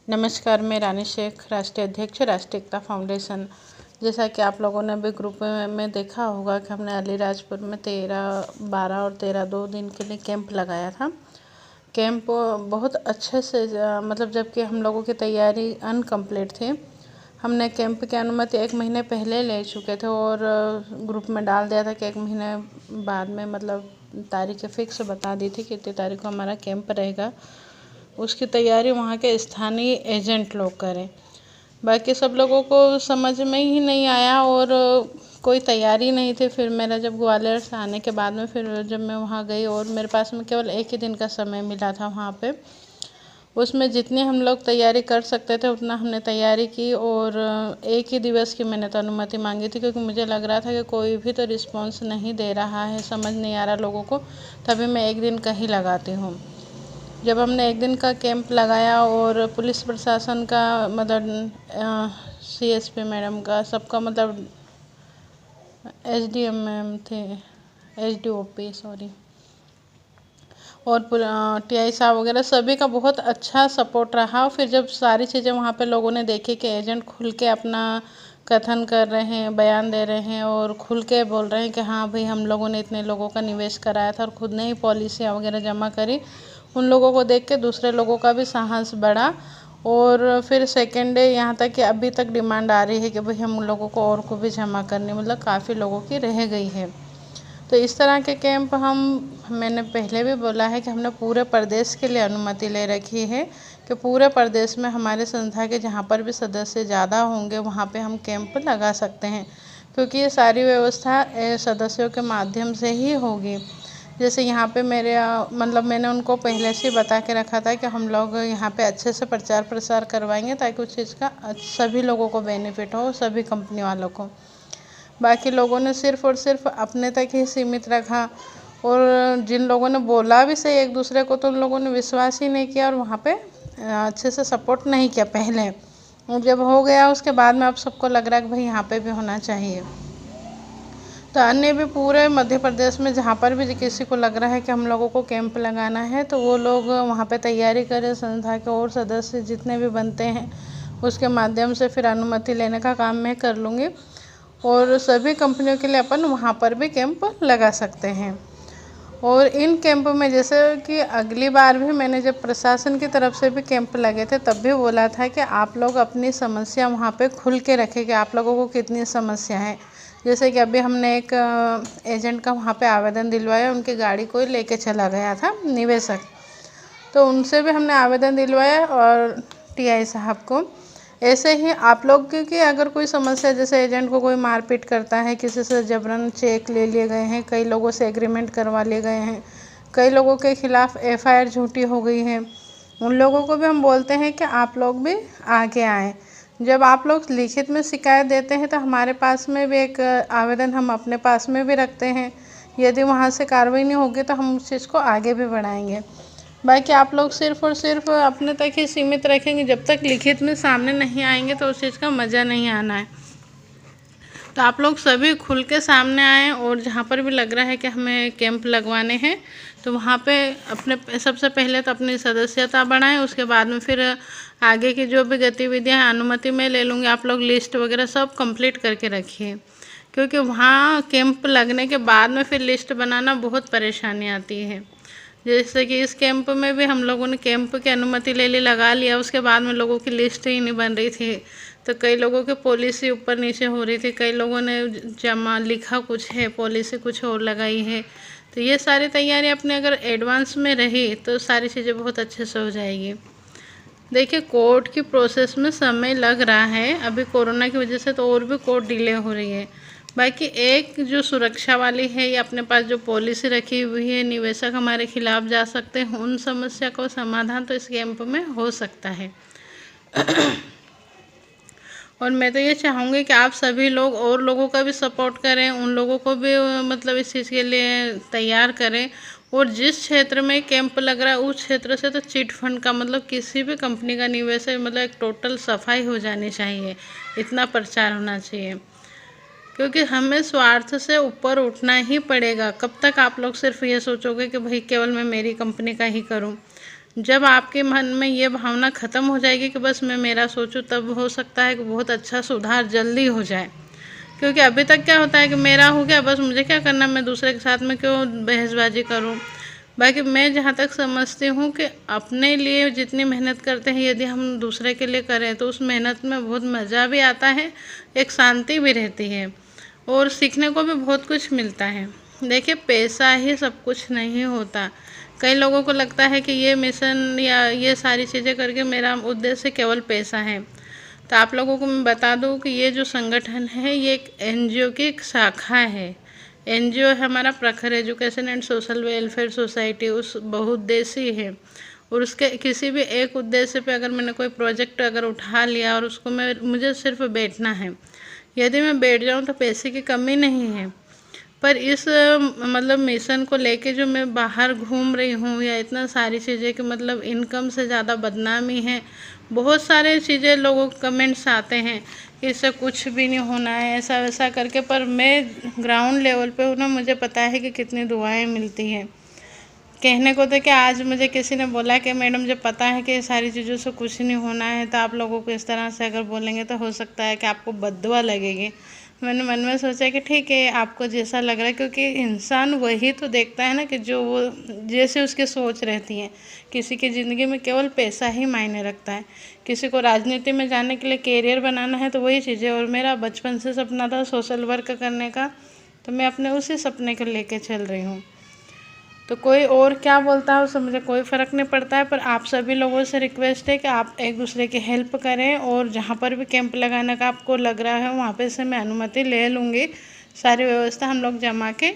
नमस्कार, मैं रानी शेख, राष्ट्रीय अध्यक्ष राष्ट्रीय एकता फाउंडेशन। जैसा कि आप लोगों ने अभी ग्रुप में देखा होगा कि हमने अलीराजपुर में 13, 12 और 13 2 दिन के लिए कैंप लगाया था। कैंप बहुत अच्छे से मतलब जबकि हम लोगों की तैयारी अनकम्प्लीट थी। हमने कैंप की अनुमति 1 महीने पहले ले चुके थे और ग्रुप में डाल दिया था कि 1 महीने बाद में मतलब तारीख फिक्स बता दी थी कि इतनी तारीख को हमारा कैंप रहेगा। उसकी तैयारी वहाँ के स्थानीय एजेंट लोग करें। बाकी सब लोगों को समझ में ही नहीं आया और कोई तैयारी नहीं थी। फिर मेरा जब ग्वालियर से आने के बाद में फिर जब मैं वहाँ गई और मेरे पास में केवल 1 ही दिन का समय मिला था वहाँ पे, उसमें जितनी हम लोग तैयारी कर सकते थे उतना हमने तैयारी की। और 1 ही दिवस की मैंने तो अनुमति मांगी थी क्योंकि मुझे लग रहा था कि कोई भी तो रिस्पॉन्स नहीं दे रहा है, समझ नहीं आ रहा लोगों को, तभी मैं 1 दिन का ही लगाती हूँ। जब हमने 1 दिन का कैंप लगाया और पुलिस प्रशासन का मतलब CSP मैडम का सबका मतलब SDM मैम थे, SDOP सॉरी, और TI साहब वगैरह सभी का बहुत अच्छा सपोर्ट रहा। फिर जब सारी चीज़ें वहाँ पे लोगों ने देखी कि एजेंट खुल के अपना कथन कर रहे हैं, बयान दे रहे हैं और खुल के बोल रहे हैं कि हाँ भाई हम लोगों ने इतने लोगों का निवेश कराया था और खुद ने ही पॉलिसियाँ वगैरह जमा करी, उन लोगों को देख के दूसरे लोगों का भी साहस बढ़ा। और फिर सेकेंड डे यहाँ तक कि अभी तक डिमांड आ रही है कि भाई हम लोगों को और को भी जमा करनी, मतलब काफ़ी लोगों की रह गई है। तो इस तरह के कैंप मैंने पहले भी बोला है कि हमने पूरे प्रदेश के लिए अनुमति ले रखी है कि पूरे प्रदेश में हमारे संस्था के जहाँ पर भी सदस्य ज़्यादा होंगे वहाँ पे हम कैंप लगा सकते हैं, क्योंकि ये सारी व्यवस्था सदस्यों के माध्यम से ही होगी। जैसे यहाँ पे मेरे मतलब मैंने उनको पहले से बता के रखा था कि हम लोग यहाँ पे अच्छे से प्रचार प्रसार करवाएंगे ताकि उस चीज़ का सभी लोगों को बेनिफिट हो, सभी कंपनी वालों को। बाकी लोगों ने सिर्फ़ और सिर्फ अपने तक ही सीमित रखा और जिन लोगों ने बोला भी सही एक दूसरे को, तो उन लोगों ने विश्वास ही नहीं किया और वहाँ पे अच्छे से सपोर्ट नहीं किया पहले। और जब हो गया उसके बाद में अब सबको लग रहा है कि भाई यहाँ पे भी होना चाहिए। तो अन्य भी पूरे मध्य प्रदेश में जहाँ पर भी किसी को लग रहा है कि हम लोगों को कैंप लगाना है तो वो लोग वहाँ पे तैयारी करें। संस्था के और सदस्य जितने भी बनते हैं उसके माध्यम से फिर अनुमति लेने का काम मैं कर लूँगी और सभी कंपनियों के लिए अपन वहाँ पर भी कैंप लगा सकते हैं। और इन कैंप में जैसे कि अगली बार भी मैंने जब प्रशासन की तरफ से भी कैंप लगे थे तब भी बोला था कि आप लोग अपनी समस्या वहाँ पे खुल के रखें कि आप लोगों को कितनी समस्या है। जैसे कि अभी हमने एक एजेंट का वहाँ पे आवेदन दिलवाया, उनकी गाड़ी कोई लेके चला गया था निवेशक, तो उनसे भी हमने आवेदन दिलवाया और TI साहब को। ऐसे ही आप लोग की अगर कोई समस्या, जैसे एजेंट को कोई मारपीट करता है, किसी से जबरन चेक ले लिए गए हैं, कई लोगों से एग्रीमेंट करवा लिए गए हैं, कई लोगों के खिलाफ़ FIR झूठी हो गई है, उन लोगों को भी हम बोलते हैं कि आप लोग भी आगे आएँ। जब आप लोग लिखित में शिकायत देते हैं तो हमारे पास में भी एक आवेदन हम अपने पास में भी रखते हैं। यदि वहाँ से कार्रवाई नहीं होगी तो हम उस चीज़ को आगे भी बढ़ाएंगे। बाकी आप लोग सिर्फ़ और सिर्फ अपने तक ही सीमित रखेंगे, जब तक लिखित में सामने नहीं आएंगे तो उस चीज़ का मज़ा नहीं आना है। तो आप लोग सभी खुल के सामने आएँ और जहाँ पर भी लग रहा है कि हमें कैंप लगवाने हैं तो वहाँ पे अपने सबसे पहले तो अपनी सदस्यता बढ़ाएं, उसके बाद में फिर आगे की जो भी गतिविधियाँ अनुमति में ले लूँगी। आप लोग लिस्ट वगैरह सब कंप्लीट करके रखिए, क्योंकि वहाँ कैंप लगने के बाद में फिर लिस्ट बनाना बहुत परेशानी आती है। जैसे कि इस कैंप में भी हम लोगों ने कैंप की अनुमति ले ली, लगा लिया, उसके बाद में लोगों की लिस्ट ही नहीं बन रही थी। तो कई लोगों की पॉलिसी ऊपर नीचे हो रही थी, कई लोगों ने जमा लिखा कुछ है, पॉलिसी कुछ और लगाई है। तो ये सारी तैयारी अपने अगर एडवांस में रही तो सारी चीज़ें बहुत अच्छे से हो जाएगी। देखिए कोर्ट की प्रोसेस में समय लग रहा है, अभी कोरोना की वजह से तो और भी कोर्ट डिले हो रही है। बाकी एक जो सुरक्षा वाली है, ये अपने पास जो पॉलिसी रखी हुई है, निवेशक हमारे खिलाफ जा सकते हैं, उन समस्या का समाधान तो इस कैंप में हो सकता है। और मैं तो ये चाहूँगी कि आप सभी लोग और लोगों का भी सपोर्ट करें, उन लोगों को भी मतलब इस चीज़ के लिए तैयार करें। और जिस क्षेत्र में कैंप लग रहा है उस क्षेत्र से तो चिट फंड का मतलब किसी भी कंपनी का निवेश है, मतलब एक टोटल सफाई हो जानी चाहिए, इतना प्रचार होना चाहिए, क्योंकि हमें स्वार्थ से ऊपर उठना ही पड़ेगा। कब तक आप लोग सिर्फ ये सोचोगे कि भाई केवल मैं मेरी कंपनी का ही करूं। जब आपके मन में ये भावना ख़त्म हो जाएगी कि बस मैं मेरा सोचूं, तब हो सकता है कि बहुत अच्छा सुधार जल्दी हो जाए। क्योंकि अभी तक क्या होता है कि मेरा हो गया, बस मुझे क्या करना, मैं दूसरे के साथ में क्यों बहसबाजी करूं। बाकी मैं जहाँ तक समझती हूँ कि अपने लिए जितनी मेहनत करते हैं, यदि हम दूसरे के लिए करें तो उस मेहनत में बहुत मज़ा भी आता है, एक शांति भी रहती है और सीखने को भी बहुत कुछ मिलता है। देखिए, पैसा ही सब कुछ नहीं होता। कई लोगों को लगता है कि ये मिशन या ये सारी चीज़ें करके मेरा उद्देश्य केवल पैसा है। तो आप लोगों को मैं बता दूं कि ये जो संगठन है, ये एक एनजीओ की एक शाखा है। एनजीओ है हमारा प्रखर education and social welfare society, उस बहुउद्देशीय है। और उसके किसी भी एक उद्देश्य पे अगर मैंने कोई प्रोजेक्ट अगर उठा लिया और उसको मुझे सिर्फ बैठना है, यदि मैं बैठ जाऊं तो पैसे की कमी नहीं है। पर इस मतलब मिशन को लेके जो मैं बाहर घूम रही हूँ, या इतना सारी चीज़ें कि मतलब इनकम से ज़्यादा बदनामी है, बहुत सारे चीज़ें लोगों के कमेंट्स आते हैं कि इससे कुछ भी नहीं होना है, ऐसा वैसा करके। पर मैं ग्राउंड लेवल पे हूँ ना, मुझे पता है कि कितनी दुआएं मिलती हैं। कहने को तो क्या, आज मुझे किसी ने बोला कि मैडम मुझे पता है कि सारी चीज़ों से कुछ नहीं होना है, तो आप लोगों को इस तरह से अगर बोलेंगे तो हो सकता है कि आपको बद्दुआ लगेगी। मैंने मन में सोचा कि ठीक है, आपको जैसा लग रहा है, क्योंकि इंसान वही तो देखता है ना कि जो वो जैसे उसकी सोच रहती है। किसी की ज़िंदगी में केवल पैसा ही मायने रखता है। किसी को राजनीति में जाने के लिए कैरियर बनाना है तो वही चीज़ है। और मेरा बचपन से सपना था सोशल वर्क करने का, तो मैं अपने उसी सपने को लेके चल रही हूँ। तो कोई और क्या बोलता है उससे मुझे कोई फ़र्क नहीं पड़ता है। पर आप सभी लोगों से रिक्वेस्ट है कि आप एक दूसरे की हेल्प करें, और जहाँ पर भी कैंप लगाने का आपको लग रहा है वहाँ पे से मैं अनुमति ले लूँगी। सारी व्यवस्था हम लोग जमा के